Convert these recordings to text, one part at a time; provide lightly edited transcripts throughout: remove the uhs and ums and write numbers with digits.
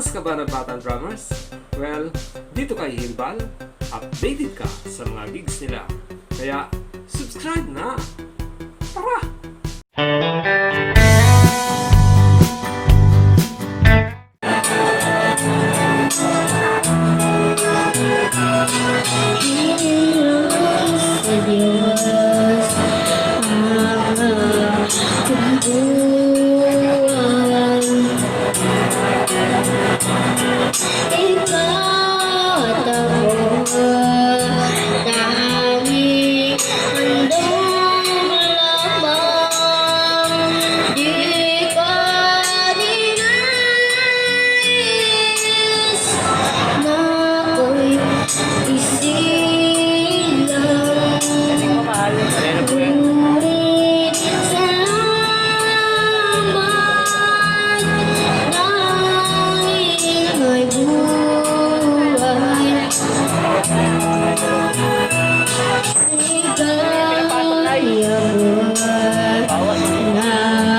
Fans ka ba ng Batang Drummers? Well, dito kay Himbal, updated ka sa mga gigs nila. Kaya, subscribe na! Tara!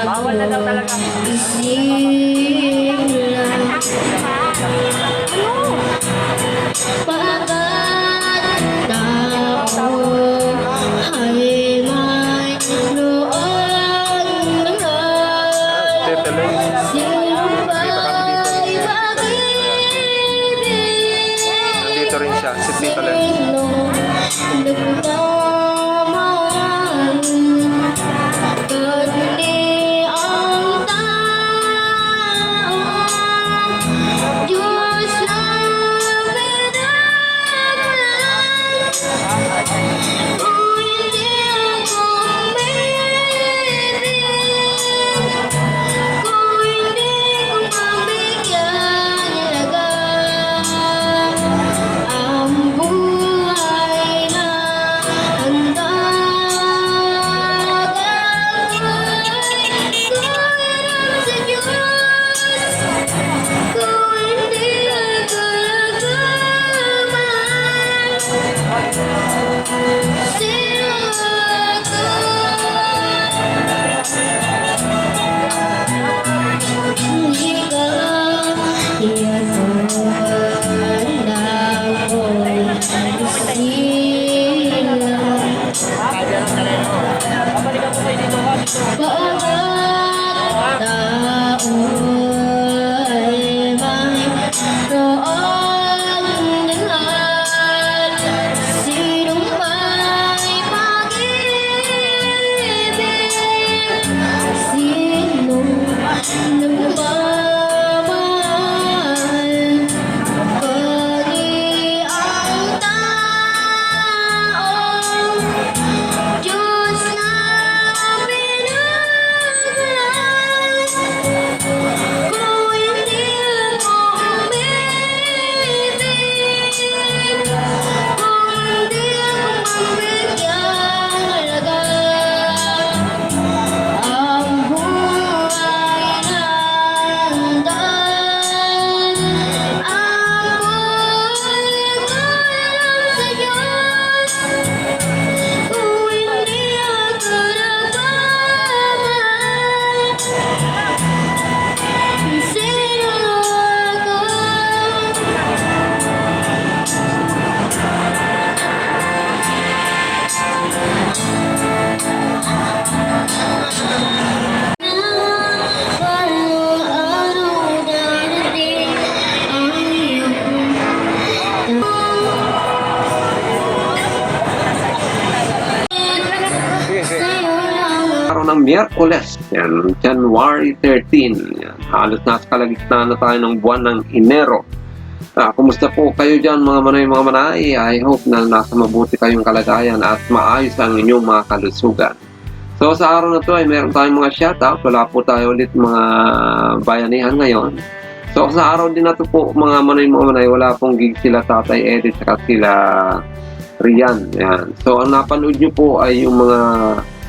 Bawal na daw talaga. Nandito rin siya, si Tita Len. Araw ng Miyerkules, yan, January 13. Yan, halos nasa kalagitnaan na tayo ng buwan ng Enero. Kumusta po kayo dyan mga manay? I hope na nasa mabuti kayong kalagayan at maayos ang inyong mga kalusugan. So sa araw na to ay meron tayong mga shoutout. Wala po tayo ulit mga bayanihan ngayon. So sa araw din na to po mga manay, wala pong gig sila Tatay Edit at sila Rian. Yan. So ang napanood nyo po ay yung mga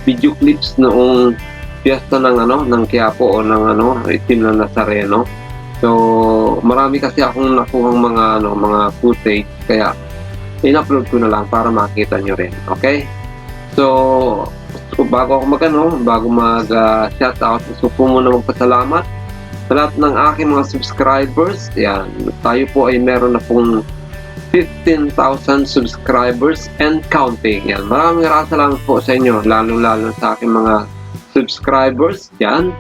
video clips noong piyesta ng Quiapo o ng Itim na Nazareno. So marami kasi akong nakuhang mga footage, kaya in-upload ko na lang para makita nyo rin. Okay? So bago ako bago mag shoutout, gusto ko muna magpasalamat Sa lahat ng aking mga subscribers, yan, tayo po ay meron na pong 15,000 subscribers and counting. Yan, maraming salamat po sa inyo, lalo-lalo sa aking mga subscribers, yan,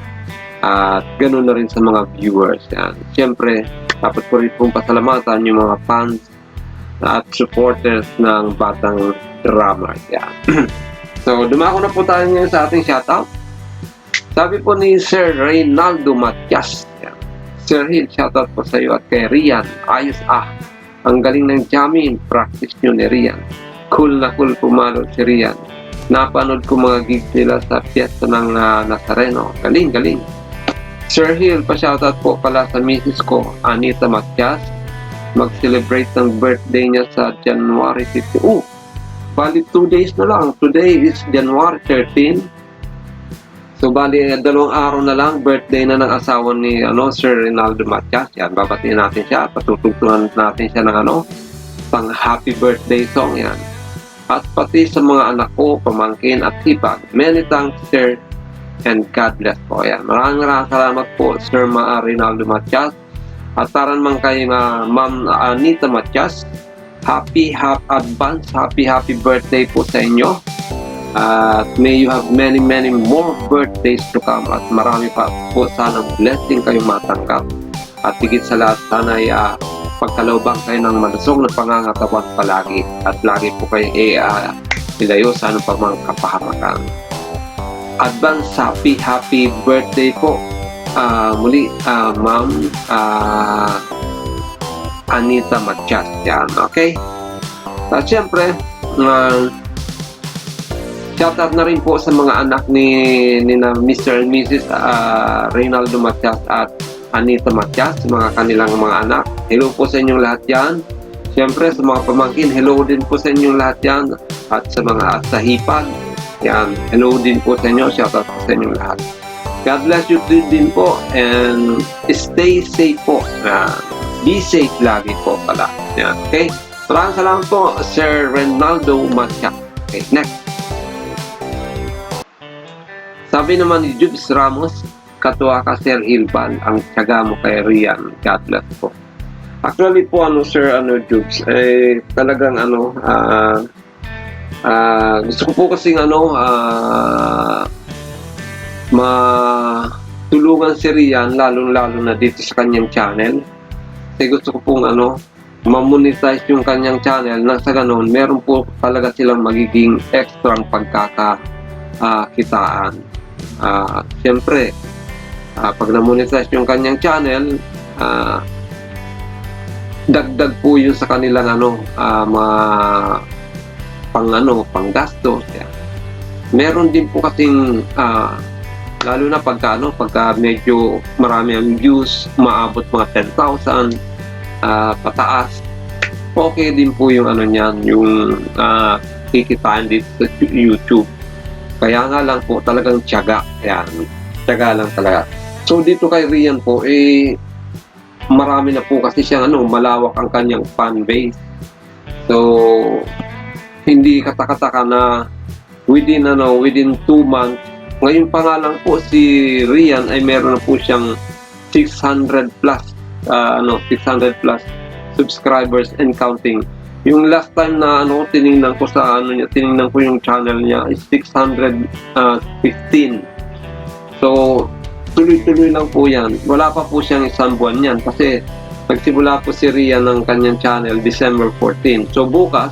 at ganoon na rin sa mga viewers. Yan. Siyempre, dapat ko rin pong pasalamatan yung mga fans at supporters ng Batang Drummer. Yan. So, dumako na po tayo ngayon sa ating shoutout. Sabi po ni Sir Reynaldo Matias, yan, Sir Hill, shoutout po sa iyo at kay Rian. Ayos ang galing ng jamming practice nyo ni Rian. Cool na cool pumalo si Rian. Napanood ko mga gigs nila sa piyesta ng Nazareno. Galing, galing. Sir Hill, pa-shoutout po pala sa misis ko, Anita Matias. Mag-celebrate ng birthday niya sa January 15. Bali 2 days na lang. Today is January 13. So, bali, 2 araw na lang, birthday na ng asawa ni Sir Reynaldo Matias. Yan, babatiin natin siya, patutugtuhan natin siya ng pang happy birthday song yan. At pati sa mga anak ko, pamangkin at hipag. Many thanks, Sir, and God bless po. Yan, maraming salamat po, Sir Reynaldo Matias. At taran man kay Ma'am Anita Matias. Happy birthday po sa inyo. At may you have many more birthdays to come at marami pa po sanang blessing kayong matanggap at higit sa lahat sana ay pagkalaubang kayo ng malusog na pangangatawan palagi at lagi po kayo ilayo sa anong pang mga kapahamakan. Advance happy birthday po muli Ma'am Anita Matias. Yan, okay? At syempre shoutout na rin po sa mga anak ni Mr. and Mrs. Reynaldo Matias at Anita Matias, mga kanilang mga anak. Hello po sa inyong lahat yan. Siyempre sa mga pamangkin, hello din po sa inyong lahat yan. At sa mga sa hipag, yan, hello din po sa inyo. Shoutout po sa inyong lahat. God bless you din po and stay safe po. Be safe lagi po pala. Yan, okay? Maraming salamat po, Sir Reynaldo Matias. Okay, next. Sabi naman ni Jubes Ramos, katuwa ka Sir Hilbal, ang tiyaga mo kay Rian. God bless po. Actually po, Sir, Jubes, talagang, gusto ko po kasing, matulungan si Rian, lalo na dito sa kanyang channel. Kasi gusto ko pong, mamonetize yung kanyang channel, na sa ganun, meron po talaga silang magiging extra kitaan. Siyempre, pag na-monetize yung kanyang channel, dagdag po yun sa kanilang panggastos. Meron din po kasing lalo na pagka medyo marami ang views, maabot mga 10,000 pataas, okay din po yung yung kikitaan dito sa YouTube. Kaya nga lang po talagang tiyaga. Yan. Tiyaga lang talaga. So dito kay Rian po, marami na po kasi siyang malawak ang kanyang fan base. So hindi katakataka na within 2 months, ngayon pa nga lang po si Rian ay meron na po siyang 600 plus subscribers and counting. Yung last time na tiningnan ko yung channel niya is 615. So tuloy-tuloy lang po yan. Wala pa po siyang isang buwan yan kasi nagsimula po si Rian ng kanyang channel December 14. So bukas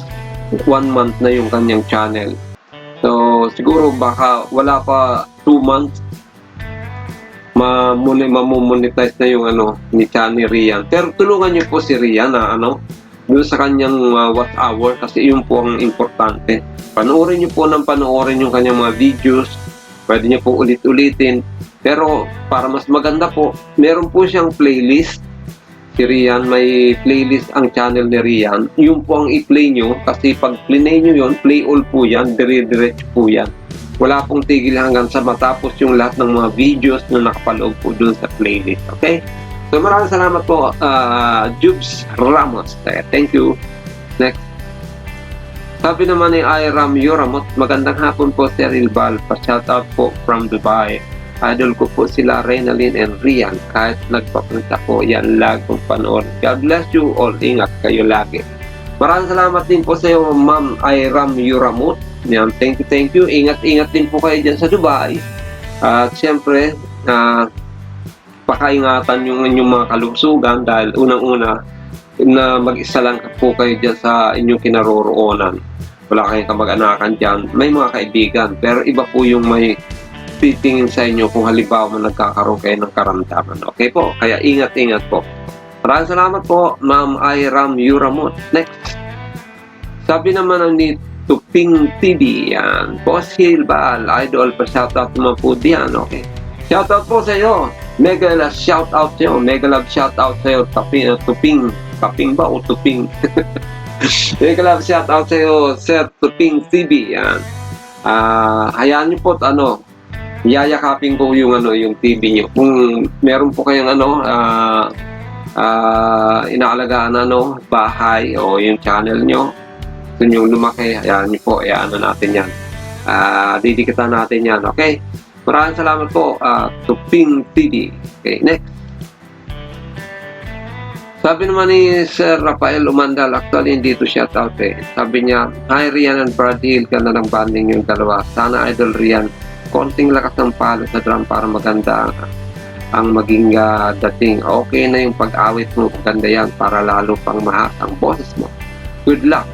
1 month na yung kanyang channel. So siguro baka wala pa 2 months mamonetize na yung ni channel Rian. Pero tulungan niyo po si Rian na doon sa kanyang watch hour kasi yun po ang importante. Panoorin niyo po yung kanyang mga videos. Pwede niyo po ulit-ulitin. Pero para mas maganda po, meron po siyang playlist. Si Rian, may playlist ang channel ni Rian. Yun po ang i-play nyo kasi pag play nyo yun, play all po yan, dire-diretso po yan. Wala pong tigil hanggang sa matapos yung lahat ng mga videos na nakapaloob po dun sa playlist. Okay? So maraming salamat po, Jubes Ramos. Thank you. Next. Sabi naman ni Iram Yoramot, magandang hapon po Sir Ilbal. Pa-shoutout po from Dubai. Idol ko po sila Reynalyn and Rian. Kahit nagpapunta po, yan lag kong panood. God bless you all. Ingat kayo lagi. Maraming salamat din po sa iyo, Ma'am Iram Yuramut. Yan, thank you. Ingat din po kayo dyan sa Dubai. At siyempre, pakaingatan yung inyong mga kalusugan dahil unang-una na mag-isa lang po kayo dyan sa inyong kinaroroonan. Wala kayong kamag-anakan dyan. May mga kaibigan, pero iba po yung may titingin sa inyo kung halimbawa nagkakaroon kayo ng karamdaman. Okay po? Kaya ingat po. Maraming salamat po, Ma'am Iram Yuramut. Next. Sabi naman ni Tuping TV, yan. Boss Hilbal, idol, pa-shoutout naman po diyan. Okay. Shoutout po sa iyo. Mega love shoutout sa iyo. Mega love shoutout sa iyo. Tuping. Taping ba o Tuping? Mega love shoutout sa iyo, Sir Tuping TV. Yan. Hayaan niyo po yayakapin ko yung yung TV niyo. Kung meron po kayong inaalagaan bahay o yung channel niyo, gusto niyo lumaki, hayaan niyo po, natin yan. Didikitan natin yan, okay? Maraming salamat po, Tuping TV. Okay, next. Sabi naman ni Sir Rafael Umandal, actually hindi ito shoutout eh. Sabi niya, hi Rian and Brad Hill, ganda ng banding yung dalawa. Sana Idol Rian, konting lakas ng palo sa drum para maganda ang maging dating. Okay na yung pag-awit mo, maganda yan para lalo pang mahas ang boses mo. Good luck.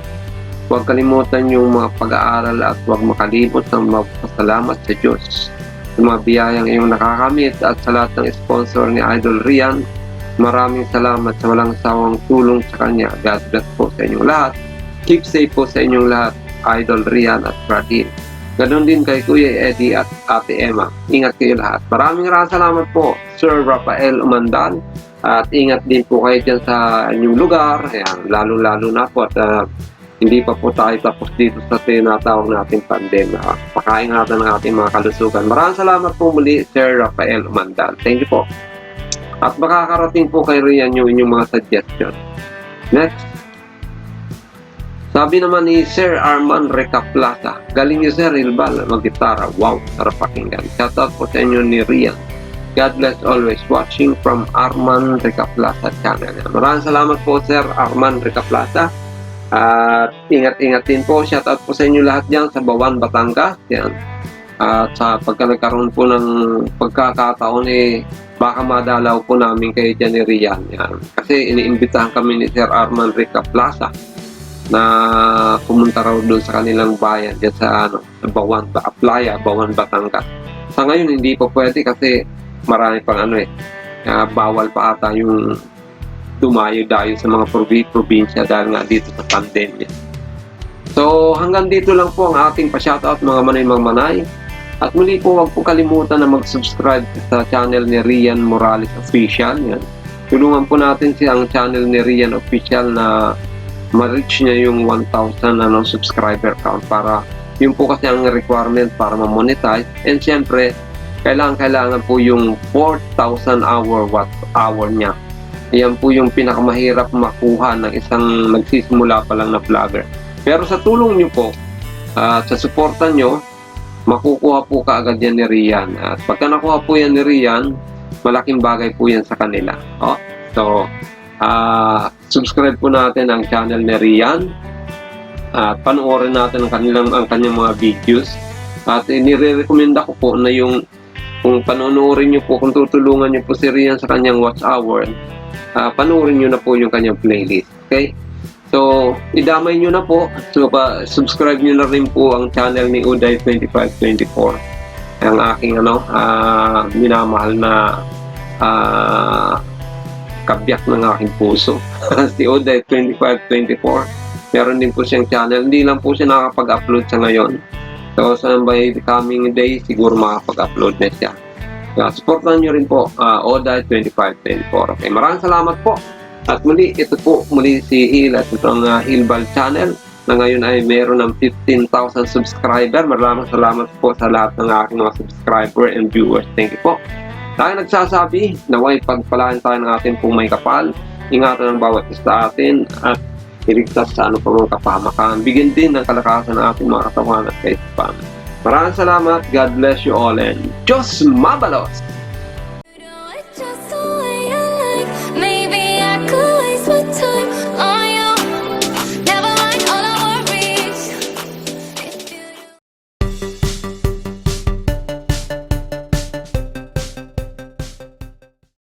Huwag kalimutan yung mga pag-aaral at huwag makalimot ng magpasalamat sa Diyos. Sa mga biyayang iyong nakakamit at sa lahat ng sponsor ni Idol Rian, maraming salamat sa walang sawang tulong sa kanya. God bless po sa inyong lahat. Keep safe po sa inyong lahat, Idol Rian at Bradil. Ganon din kay Kuya Eddie at Ate Emma. Ingat kayo lahat. Maraming salamat po, Sir Rafael Umandal. At ingat din po kayo dyan sa inyong lugar. Ayan, lalo-lalo na po at hindi pa po tayo tapos dito sa tinatawag nating pandemya. Pakaingatan ng ating mga kalusugan. Maraming salamat po muli, Sir Rafael Umandal. Thank you po. At makakarating po kay Rian yung inyong mga suggestion. Next. Sabi naman ni Sir Arman Recaplaza, galing niyo Sir Hilbal, mag-gitara. Wow, sarap pakinggan. Shoutout po sa inyo ni Rian. God bless always. Watching from Arman Recaplaza channel. Maraming salamat po Sir Arman Recaplaza. At ingat-ingat din po. Shoutout po sa inyo lahat dyan sa Bawan, Batangas. Yan. At sa pagka nagkaroon po ng pagkakataon baka madalaw po namin kayo dyan ni Rian. Yan. Kasi iniimbitahan kami ni Sir Arman Recaplaza na pumunta raw doon sa kanilang bayan dyan sa Bawan, Aplaya, Bawan, Batangas. Sa ngayon hindi po pwede kasi marami pang bawal pa ata yung dumayo-dayo sa mga probinsya dahil nga dito sa pandemya. So hanggang dito lang po ang ating pa-shoutout mga manay. At muli po, huwag po kalimutan na mag-subscribe sa channel ni Rian Morales Official. Yan. Tulungan po natin ang channel ni Rian Official na ma-reach niya yung 1,000 subscriber count para yun po kasi ang requirement para ma-monetize. And syempre, kailangan po yung 4,000 hour niya. Yan po yung pinakamahirap makuha ng isang nagsisimula pa lang na vlogger. Pero sa tulong niyo po, sa suporta niyo, makukuha po kaagad yan ni Rian. At pagka nakuha po yan ni Rian, malaking bagay po yan sa kanila. So, subscribe po natin ang channel ni Rian. At panoorin natin ang kanyang mga videos. At nire-recommenda ko po na kung panoorin nyo po, kung tutulungan nyo po si Rian sa kanyang watch hour, panoorin nyo na po yung kanyang playlist. Okay? So, idamay nyo na po. So, subscribe nyo na rin po ang channel ni Uday2524. Ang aking minamahal na kabyak ng aking puso. Si Uday2524. Meron din po siyang channel. Hindi lang po siya nakakapag-upload sa ngayon. So, sa by the coming day, siguro makakapag-upload na siya. So, supportan nyo rin po Uday2524. Okay, maraming salamat po. At muli, ito po muli si Hil at itong Hilbal channel na ngayon ay meron ng 15,000 subscriber. Maraming salamat po sa lahat ng aking mga subscriber and viewers. Thank you po. Tayo nagsasabi, naway pagpalaan tayo ng ating pong may kapal. Ingatan ang bawat isa atin at iligtas sa mga kapahamakan. Bigyan din ng kalakasan ng ating mga katawan at kaisipan. Maraming salamat. God bless you all and Diyos mabalos!